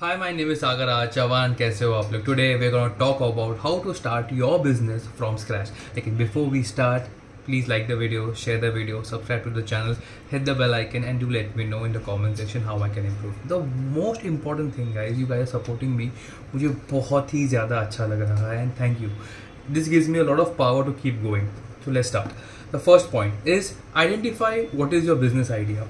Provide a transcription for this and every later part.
Hi, my name is Sagar Chavan. कैसे हो आप लोग? Today we're gonna talk about how to start your business from scratch. लेकिन before we start, please like the video, share the video, subscribe to the channel, hit the bell icon, and do let me know in the comment section how I can improve. The most important thing, guys, you guys are supporting me. मुझे बहुत ही ज़्यादा अच्छा लग रहा है and thank you. This gives me a lot of power to keep going. So let's start. The first point is identify what is your business idea.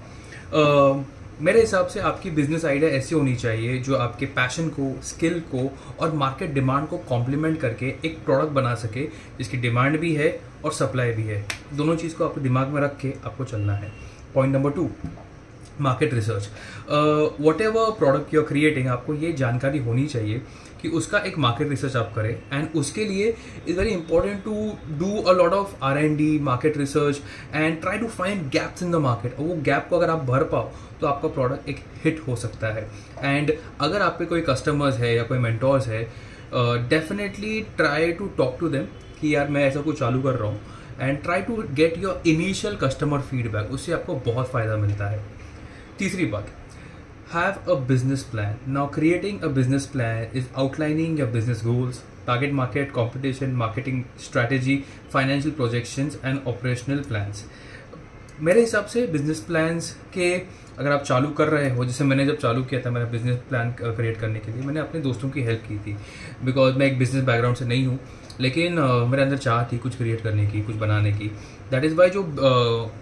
मेरे हिसाब से आपकी बिजनेस आइडिया ऐसी होनी चाहिए जो आपके पैशन को, स्किल को और मार्केट डिमांड को कॉम्प्लीमेंट करके एक प्रोडक्ट बना सके जिसकी डिमांड भी है और सप्लाई भी है। दोनों चीज़ को आपको दिमाग में रख के आपको चलना है। Point number 2, market research. Whatever product you are creating, आपको ये जानकारी होनी चाहिए कि उसका एक मार्केट रिसर्च आप करें एंड उसके लिए is very important to do a lot of R&D, market research and try to find gaps in the market. और वो गैप को अगर आप भर पाओ तो आपका प्रोडक्ट एक हिट हो सकता है। एंड अगर आप पे कोई कस्टमर्स है या कोई मेंटोर्स है, definitely try to talk to them कि यार मैं ऐसा कुछ चालू कर रहा हूँ and try to get your initial customer feedback, उससे आपको बहुत फ़ायदा मिलता है। तीसरी बात, have a business plan. Now creating a business plan is outlining your business goals, target market, competition, marketing strategy, financial projections and operational plans. मेरे हिसाब से बिजनेस प्लान्स के अगर आप चालू कर रहे हो, जैसे मैंने जब चालू किया था मेरा बिजनेस प्लान क्रिएट करने के लिए, मैंने अपने दोस्तों की हेल्प की थी बिकॉज मैं एक बिजनेस बैकग्राउंड से नहीं हूँ, लेकिन मेरे अंदर चाह थी कुछ क्रिएट करने की, कुछ बनाने की। दैट इज़ वाई जो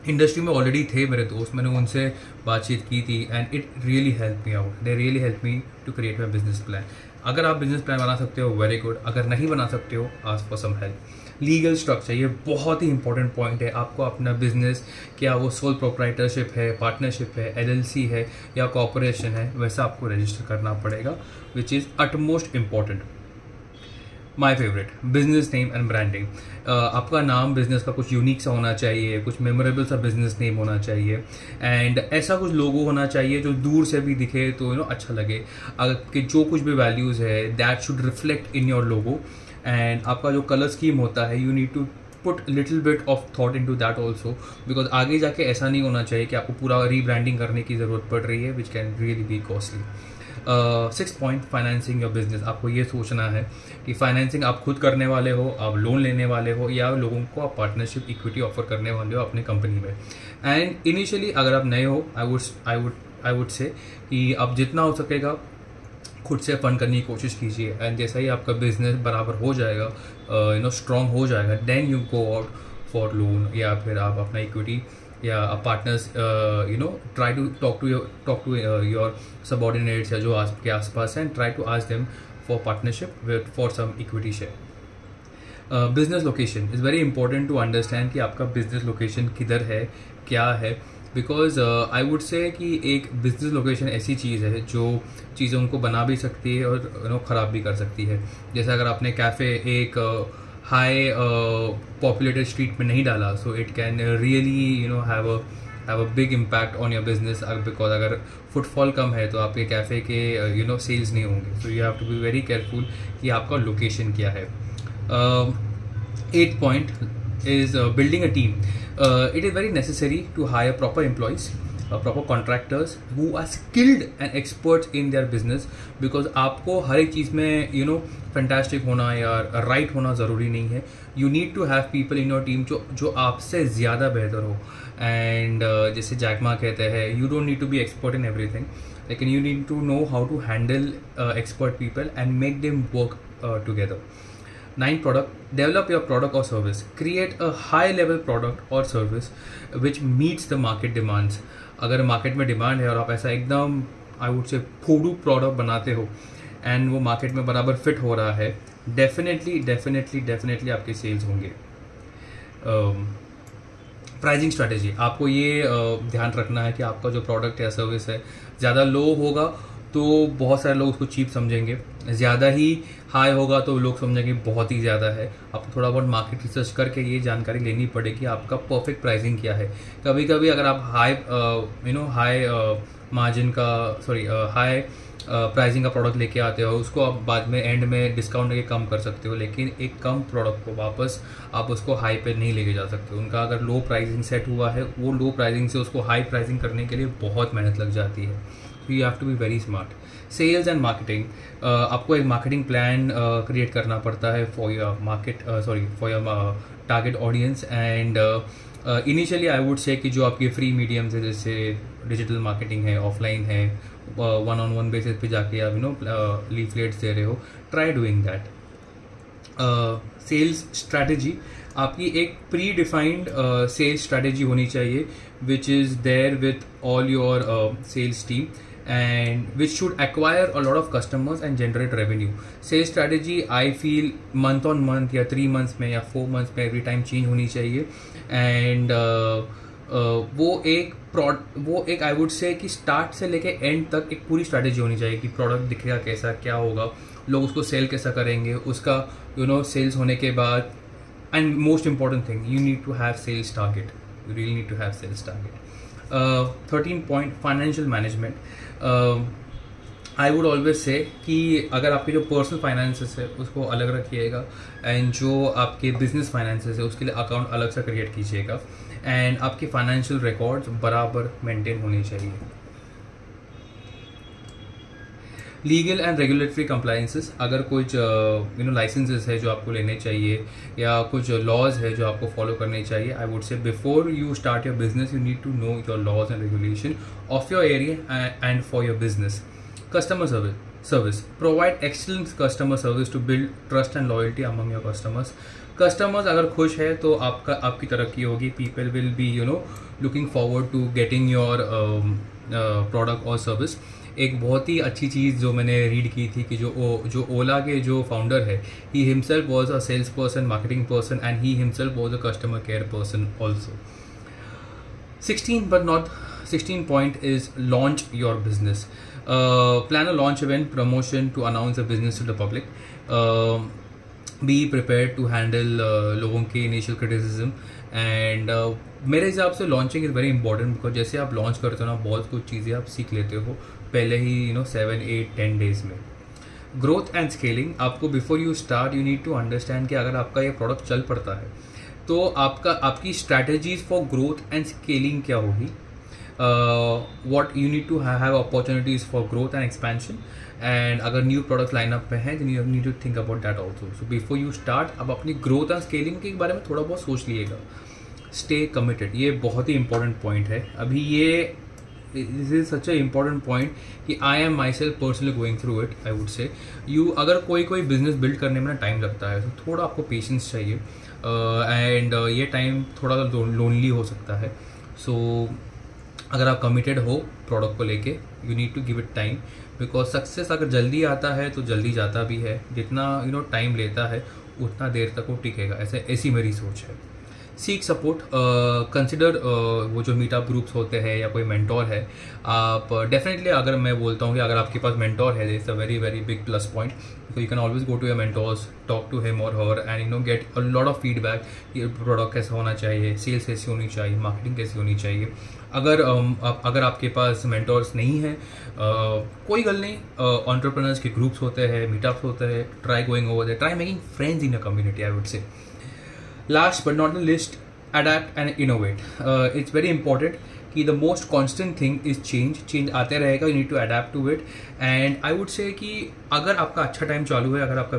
इंडस्ट्री में ऑलरेडी थे मेरे दोस्त, मैंने उनसे बातचीत की थी and it really help me out. They really help me to create my business plan. अगर आप बिजनेस प्लान बना सकते हो वेरी गुड, अगर नहीं बना सकते हो ask for some help. Legal structure, ये बहुत ही इंपॉर्टेंट पॉइंट है। आपको अपना बिजनेस, क्या वो सोल प्रोप्राइटरशिप है, पार्टनरशिप है, LLC है या कॉर्पोरेशन है, वैसा आपको रजिस्टर करना पड़ेगा, which is utmost important. My favourite, business name and branding. आपका नाम बिजनेस का कुछ यूनिक सा होना चाहिए, कुछ मेमोरेबल सा बिजनेस नेम होना चाहिए एंड ऐसा कुछ लोगो होना चाहिए जो दूर से भी दिखे तो अच्छा लगे। आपके जो कुछ भी वैल्यूज़ है that should reflect in your logo. And आपका जो कलर स्कीम होता है, you need to put little bit of thought into that also, because आगे जाके ऐसा नहीं होना चाहिए कि आपको पूरा रीब्रांडिंग करने की ज़रूरत पड़ रही है, which can really be costly. 6 point, financing your business. आपको ये सोचना है कि फाइनेंसिंग आप खुद करने वाले हो, आप लोन लेने वाले हो या लोगों को आप पार्टनरशिप इक्विटी ऑफर करने वाले हो अपने कंपनी में। एंड इनिशियली अगर आप नए हो, आई वुड से कि आप जितना हो सकेगा खुद से फंड करने की कोशिश कीजिए एंड जैसा ही आपका बिजनेस बराबर हो जाएगा, स्ट्रॉन्ग हो जाएगा, then you go out for loan या फिर आप अपना इक्विटी या partners try to talk to your subordinates या जो आपके आसपास हैं, try to ask them for partnership for some equity share. Business location is very important to understand कि आपका बिजनेस लोकेशन किधर है, क्या है, बिकॉज आई वुड से कि एक बिजनेस लोकेशन ऐसी चीज़ है जो चीज़ों को बना भी सकती है और ख़राब भी कर सकती है। जैसे अगर आपने कैफ़े एक हाई पॉपुलेटेड स्ट्रीट में नहीं डाला, so it can really have a big impact on your business, because अगर फुटफॉल कम है तो आपके कैफ़े के सेल्स नहीं होंगे। So you have to be very careful कि आपका लोकेशन क्या है। 8th point is building a team. It is very necessary to hire proper employees, proper contractors who are skilled and experts in their business, because आपको हर एक चीज़ में fantastic होना या right होना ज़रूरी नहीं है। You need to have people in your team जो आपसे ज़्यादा बेहतर हो। एंड जैसे जैक मा कहते हैं, you don't need to be expert in everything, लेकिन you need to know how to handle expert people and make them work together. 9th product, develop your product or service. Create a high level product or service which meets the market demands. अगर market में demand है और आप ऐसा एकदम आई would से फूडू product बनाते हो एंड वो मार्केट में बराबर फिट हो रहा है, डेफिनेटली आपके सेल्स होंगे। प्राइसिंग स्ट्रैटेजी, आपको ये ध्यान रखना है कि आपका जो प्रोडक्ट या सर्विस है ज़्यादा लो होगा तो बहुत सारे लोग उसको चीप समझेंगे, ज़्यादा ही हाई होगा तो लोग समझेंगे बहुत ही ज़्यादा है। आपको थोड़ा बहुत मार्केट रिसर्च करके ये जानकारी लेनी पड़ेगी आपका परफेक्ट प्राइसिंग क्या है। कभी कभी अगर आप हाई मार्जिन का हाई प्राइसिंग का प्रोडक्ट लेके आते हो, उसको आप बाद में एंड में डिस्काउंट लेके कम कर सकते हो, लेकिन एक कम प्रोडक्ट को वापस आप उसको हाई पे नहीं लेके जा सकते। उनका अगर लो प्राइसिंग सेट हुआ है, वो लो प्राइसिंग से उसको हाई प्राइसिंग करने के लिए बहुत मेहनत लग जाती है। You have to be very smart. Sales and marketing, आपको एक मार्केटिंग प्लान क्रिएट करना पड़ता है for your market, for your target audience. And initially I would say कि जो आपके फ्री मीडियम्स है, जैसे डिजिटल मार्केटिंग है, ऑफलाइन है, वन ऑन वन बेसिस पे जाके आप लीफलेट्स दे रहे हो, try doing that. Sales strategy, आपकी एक प्री डिफाइंड सेल्स स्ट्रैटेजी होनी चाहिए which is there with all your sales team and which should acquire a lot of customers and generate revenue. Sales strategy I feel month on month या 3 months में या 4 months में every time change होनी चाहिए। and वो एक I would say कि start से लेके end तक एक पूरी strategy होनी चाहिए कि product दिखेगा कैसा, क्या होगा, लोग उसको sell कैसा करेंगे, उसका sales होने के बाद, and most important thing, you need to have sales target. You really need to have sales target. 13 point financial management. I would always say कि अगर आपके जो पर्सनल फाइनेंसेस है उसको अलग रखिएगा, एंड जो आपके बिजनेस फाइनेंसेस है उसके लिए अकाउंट अलग से क्रिएट कीजिएगा, एंड आपके फाइनेंशियल रिकॉर्ड्स बराबर मेंटेन होने चाहिए। लीगल एंड रेगुलेटरी कंप्लाइंसेस, अगर कुछ लाइसेंसेस है जो आपको लेने चाहिए या कुछ लॉज है जो आपको फॉलो करने चाहिए, I would say before you start your business you need to know your laws and regulation of your area and for your business. Customer service, provide excellent customer service to build trust and loyalty among your customers. Customers अगर खुश है तो आपकी तरक्की होगी, people will be looking forward to getting your product और service. एक बहुत ही अच्छी चीज़ जो मैंने रीड की थी कि जो ओला के जो फाउंडर है, he himself was a sales person, marketing person, and he himself was a customer care person also. 16 point is launch your business. Plan a launch event promotion to announce a business to the public. Be prepared to handle लोगों के initial criticism, and मेरे हिसाब से launching is very important, because जैसे आप launch करते हो ना बहुत कुछ चीज़ें आप सीख लेते हो पहले ही 7, 8, 10 डेज में। ग्रोथ एंड स्केलिंग, आपको before you start you need to understand कि अगर आपका ये प्रोडक्ट चल पड़ता है तो आपकी strategies for growth and scaling क्या होगी। what you need to have opportunities for growth and expansion, and अगर न्यू प्रोडक्ट लाइनअप में है then you need to think about that also. So before you start, अब अपनी growth and scaling के बारे में थोड़ा बहुत सोच लिएगा। स्टे कमिटेड, ये बहुत ही इंपॉर्टेंट पॉइंट है। अभी ये this is such a important point कि I am myself personally going through it. I would say अगर कोई बिजनेस बिल्ड करने में ना टाइम लगता है तो थोड़ा आपको पेशेंस चाहिए, एंड ये टाइम थोड़ा लोनली हो सकता है। सो अगर आप कमिटेड हो प्रोडक्ट को लेके, you need to give it time, because success अगर जल्दी आता है तो जल्दी जाता भी है, जितना टाइम लेता है उतना देर तक वो टिकेगा, ऐसी मेरी सोच है। सीक सपोर्ट, कंसिडर वो जो मीटअप ग्रुप्स होते हैं या कोई मेंटोर है, आप डेफिनेटली अगर मैं बोलता हूँ कि अगर आपके पास मेंटोर है, it's a very very big plus point. So you can always go to your mentors, talk to him or her, and get a lot of feedback कि प्रोडक्ट कैसा होना चाहिए, सेल्स कैसी होनी चाहिए, मार्केटिंग कैसी होनी चाहिए। अगर आपके पास मेंटोर्स नहीं है, कोई गल नहीं, एंटरप्रेन्योर्स के ग्रुप्स होते हैं, मीटअप्स होते हैं, try going over there, try making friends in a community, I would say. Last but not the least, adapt and innovate. It's very important कि the most constant thing is change आते रहेगा, you need to adapt to it. And I would say कि अगर आपका अच्छा time चालू है, अगर आपका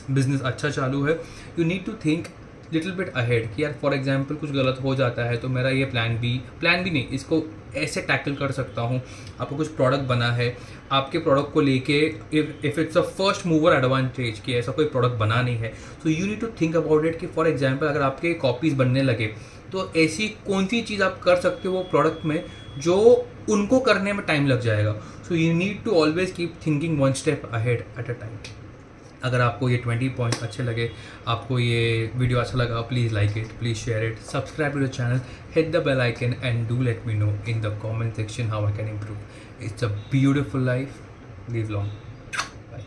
बिजनेस अच्छा चालू है, you need to think little bit ahead कि यार फॉर एग्जांपल कुछ गलत हो जाता है तो मेरा ये प्लान बी नहीं, इसको ऐसे टैकल कर सकता हूँ। आपको कुछ प्रोडक्ट बना है, आपके प्रोडक्ट को लेके if it's a first mover advantage कि ऐसा कोई प्रोडक्ट बना नहीं है, so you need to think about it कि फॉर एग्जांपल अगर आपके कॉपीज बनने लगे तो ऐसी कौन सी चीज़ आप कर सकते हो वो प्रोडक्ट में जो उनको करने में टाइम लग जाएगा। So you need to always keep thinking 1 step ahead at a time. अगर आपको ये 20 पॉइंट्स अच्छे लगे, आपको ये वीडियो अच्छा लगा, please like it, please share it, subscribe to the channel, hit the bell icon, and do let me know in the comment section how I can improve. It's a beautiful life, live long, bye.